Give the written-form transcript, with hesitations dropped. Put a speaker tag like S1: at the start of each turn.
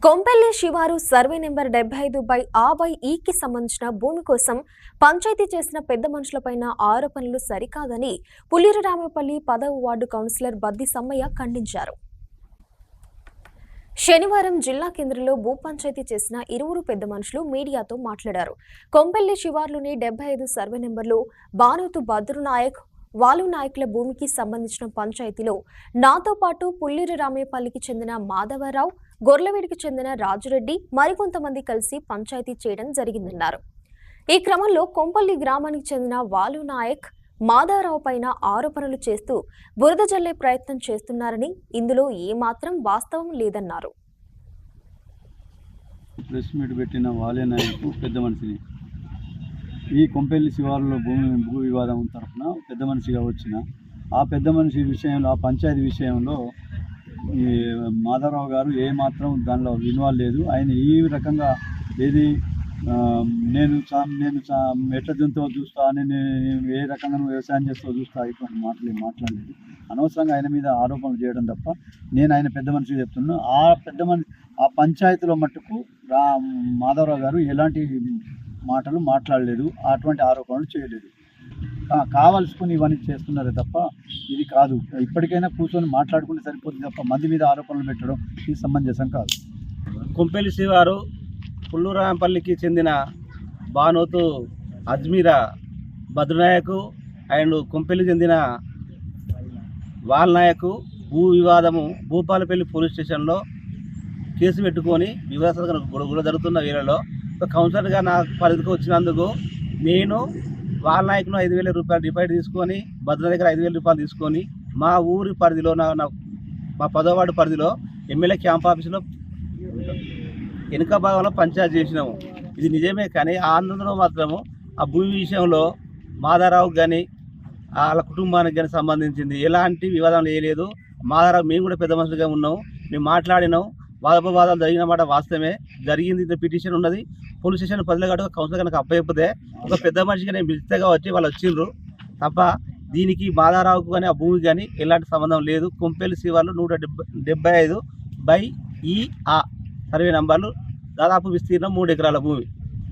S1: కొంపెల్లి శివారు survey number 75/A/E కి సంబంధించిన భూమి కోసం పంచాయతీ చేసిన పెద్ద మనుషులపైన ఆరోపణలు సరికాదని పులిరరామపల్లి 10వ వార్డు కౌన్సిలర్ బద్ది సమ్మయ్య ఖండించారు. శనివారం జిల్లా కేంద్రంలో భూ పంచాయతీ చేసిన ఇరువురు పెద్ద మనుషులు మీడియాతో మాట్లాడారు. కొంపెల్లి శివార్లోని 75 సర్వే నెంబర్లో బానోతు భద్రునాయక్ వాలు నాయకుల భూమికి సంబంధించిన పంచాయతీలో నాతో పాటు పుల్లిరరామేపల్లికి చెందిన మాధవరావు, గొర్లవేడికి చెందిన రాజురెడ్డి మరికొంతమంది కలిసి పంచాయతీ చేయడం జరిగిందన్నారు. ఈ క్రమంలో కొంపల్లి గ్రామానికి చెందిన వాలు నాయక్ మాధవరావు పైన ఆరోపణలు చేస్తూ బురద జల్లే ప్రయత్నం చేస్తున్నారని, ఇందులో ఏమాత్రం వాస్తవం లేదన్నారు.
S2: ప్రెస్ మీట్ పెట్టిన వాలే నాయకు పెద్ద మనిషిని ఈ కొంపెల్లి శివారులో భూ వివాదం తరఫున పెద్ద మనిషిగా వచ్చిన ఆ పెద్ద మనిషి విషయంలో, ఆ పంచాయతీ విషయంలో ఈ మాధవరావు గారు ఏమాత్రం దానిలో ఇన్వాల్వ్ లేదు. ఆయన ఈ రకంగా ఏది నేను ఎట్ల జంతువు చూస్తా అని, నేను ఏ రకంగా వ్యవసాయం చేస్తూ చూస్తా ఇటువంటి మాట్లాడలేదు. అనవసరంగా ఆయన మీద ఆరోపణలు చేయడం తప్ప నేను ఆయన పెద్ద మనిషికి చెప్తున్నా. ఆ పంచాయతీలో మట్టుకు మాధవరావు గారు ఎలాంటి మాటలు మాట్లాడలేదు, అటువంటి ఆరోపణలు చేయలేదు. కావాల్సుకుని ఇవన్నీ చేస్తున్నారే తప్ప ఇది కాదు. ఇప్పటికైనా కూర్చొని మాట్లాడుకుంటే సరిపోతుంది తప్ప మంది మీద ఆరోపణలు పెట్టడం ఇది సమంజసం కాదు.
S3: కొంపెల్లి శివారు పుల్లూరాంపల్లికి చెందిన బానోతు అజ్మీరా భద్రనాయకు అండ్ కొంపెల్లి చెందిన వాల్నాయకు భూ వివాదము భూపాలపల్లి పోలీస్ స్టేషన్లో కేసు పెట్టుకొని వివాదాలు గొడవ జరుగుతున్న వేళలో కౌన్సిలర్గా నా పరిధికి వచ్చినందుకు నేను వాల్నాయకును 5,000 రూపాయలు డిపాజిట్ తీసుకొని భద్ర దగ్గర 5,000 రూపాయలు తీసుకొని మా ఊరి పరిధిలో మా 10వ వార్డు పరిధిలో ఎమ్మెల్యే క్యాంప్ ఆఫీసులో వెనుక భాగంలో పంచాయతీ చేసినాము. ఇది నిజమే, కానీ ఆ ఆందోళనలో మాత్రము ఆ భూమి విషయంలో మాధవరావు కానీ వాళ్ళ కుటుంబానికి కానీ సంబంధించింది ఎలాంటి వివాదం లేదు. మాధవరావు మేము కూడా పెద్ద మనుషులుగా ఉన్నాము, మేము మాట్లాడినాం. వాదోపవాదాలు జరిగిన మాట వాస్తవమే జరిగింది. పిటిషన్ ఉన్నది పోలీస్ స్టేషన్ పరిధిలో కాబట్టి కౌన్సిలర్ కనుక అప్పయిపోతే ఒక పెద్ద మనిషిగా నేను పిలిస్తేగా వచ్చి వాళ్ళు వచ్చిండ్రు తప్ప దీనికి మాధవరావుకు కానీ ఆ భూమికి కానీ ఎలాంటి సంబంధం లేదు. కొంపెల్లి శివార్లు 175/E/A సర్వే నంబర్లు దాదాపు విస్తీర్ణం 3 ఎకరాల భూమి.